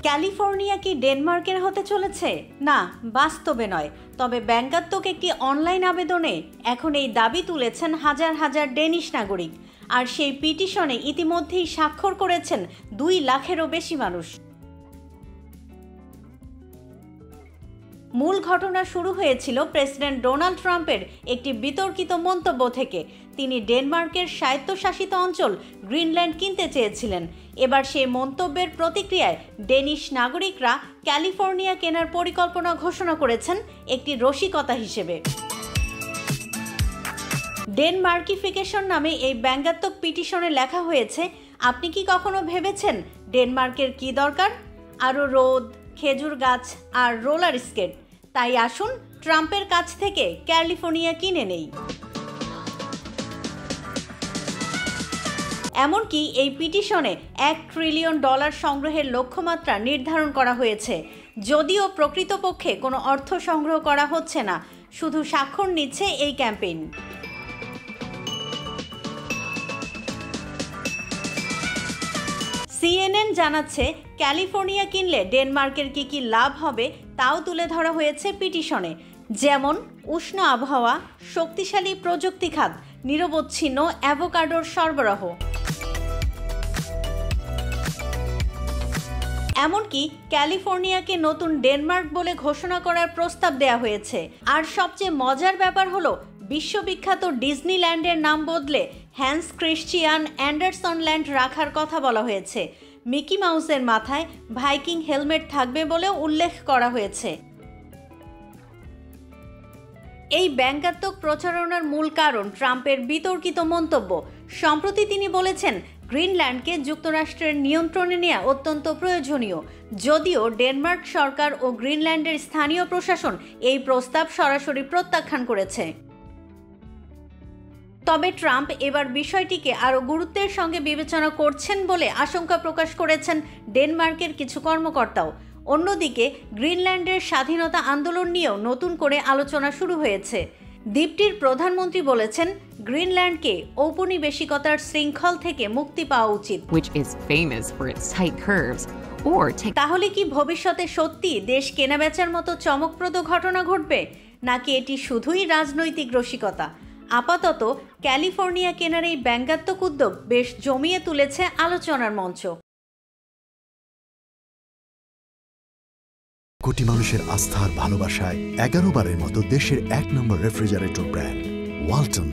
California কি ডেনমার্কের হতে চলেছে? না, বাস্তবে নয়। তবে ব্যাংকাত্মক একটি অনলাইন আবেদনে এখন এই দাবি তুলেছেন হাজার হাজার ডেনিশ নাগরিক। আর সেই পিটিশনে ইতিমধ্যেই স্বাক্ষর করেছেন 2 লাখেরও বেশি মানুষ। মূল ঘটনা শুরু হয়েছিল প্রেসিডেন্ট ডোনাল্ড ট্রাম্পের একটি বিতর্কিত মন্তব্য থেকে। তিনি ডেনমার্কের স্বায়ত্তশাসিত অঞ্চল গ্রিনল্যান্ড কিনতে চেয়েছিলেন। এবার সেই মন্তব্যের প্রতিক্রিয়ায় ডেনিশ নাগরিকরা ক্যালিফোর্নিয়া কেনার পরিকল্পনা ঘোষণা করেছেন একটি রসিকতা হিসেবে। ডেনমার্কিফিকেশন নামে এই ব্যঙ্গাত্মক পিটিশনে লেখা হয়েছে, আপনি কি কখনো ভেবেছেন ডেনমার্কের কি দরকার? আরও রোদ, খেজুর গাছ আর রোলার স্কেট। তাই আসুন ট্রাম্পের কাছ থেকে ক্যালিফোর্নিয়া কিনে নেই। এমনকি এই পিটিশনে $1 ট্রিলিয়ন সংগ্রহের লক্ষ্যমাত্রা নির্ধারণ করা হয়েছে। যদিও প্রকৃতপক্ষে কোনো অর্থ সংগ্রহ করা হচ্ছে না, শুধু স্বাক্ষর নিচ্ছে এই ক্যাম্পেইন। CNN জানাচ্ছে, ক্যালিফোর্নিয়া কিনলে ডেনমার্কের কি লাভ হবে তাও তুলে ধরা হয়েছে পিটিশনে। যেমন উষ্ণ আবহাওয়া, শক্তিশালী প্রযুক্তি খাত, নিরবচ্ছিন্ন অ্যাভোকাডোর সরবরাহ। এমনকি ক্যালিফোর্নিয়াকে নতুন ডেনমার্ক বলে ঘোষণা করার প্রস্তাব দেয়া হয়েছে। আর সবচেয়ে মজার ব্যাপার হলো, বিশ্ববিখ্যাত ডিজনিল্যান্ডের নাম বদলে হ্যান্স ক্রিশ্চিয়ান অ্যান্ডারসন ল্যান্ড রাখার কথা বলা হয়েছে। মিকি মাউসের মাথায় ভাইকিং হেলমেট থাকবে বলেও উল্লেখ করা হয়েছে। এই ব্যঙ্গাত্মক প্রচারণার মূল কারণ ট্রাম্পের বিতর্কিত মন্তব্য। সম্প্রতি তিনি বলেছেন, গ্রিনল্যান্ডকে যুক্তরাষ্ট্রের নিয়ন্ত্রণে নেওয়া অত্যন্ত প্রয়োজনীয়। যদিও ডেনমার্ক সরকার ও গ্রিনল্যান্ডের স্থানীয় প্রশাসন এই প্রস্তাব সরাসরি প্রত্যাখ্যান করেছে। তবে ট্রাম্প এবার বিষয়টিকে আরও গুরুত্বের সঙ্গে বিবেচনা করছেন বলে আশঙ্কা প্রকাশ করেছেন ডেনমার্কের কিছু কর্মকর্তাও। অন্যদিকে গ্রিনল্যান্ডের স্বাধীনতা আন্দোলন নিয়েও নতুন করে আলোচনা শুরু হয়েছে। দ্বীপটির প্রধানমন্ত্রী বলেছেন, গ্রিনল্যান্ডকে ঔপনিবেশিকতার শৃঙ্খল থেকে মুক্তি পাওয়া উচিত। তাহলে কি ভবিষ্যতে সত্যি দেশ কেনাবেচার মতো চমকপ্রদ ঘটনা ঘটবে, নাকি এটি শুধুই রাজনৈতিক রসিকতা? আপাতত ক্যালিফোর্নিয়া কেনার এই ব্যঙ্গাত্মক উদ্যোগ বেশ জমিয়ে তুলেছে আলোচনার মঞ্চ। কোটি মানুষের আস্থার ভালোবাসায় 11 বারের মতো দেশের 1 নম্বর রেফ্রিজারেটর ব্র্যান্ড ওয়ালটন।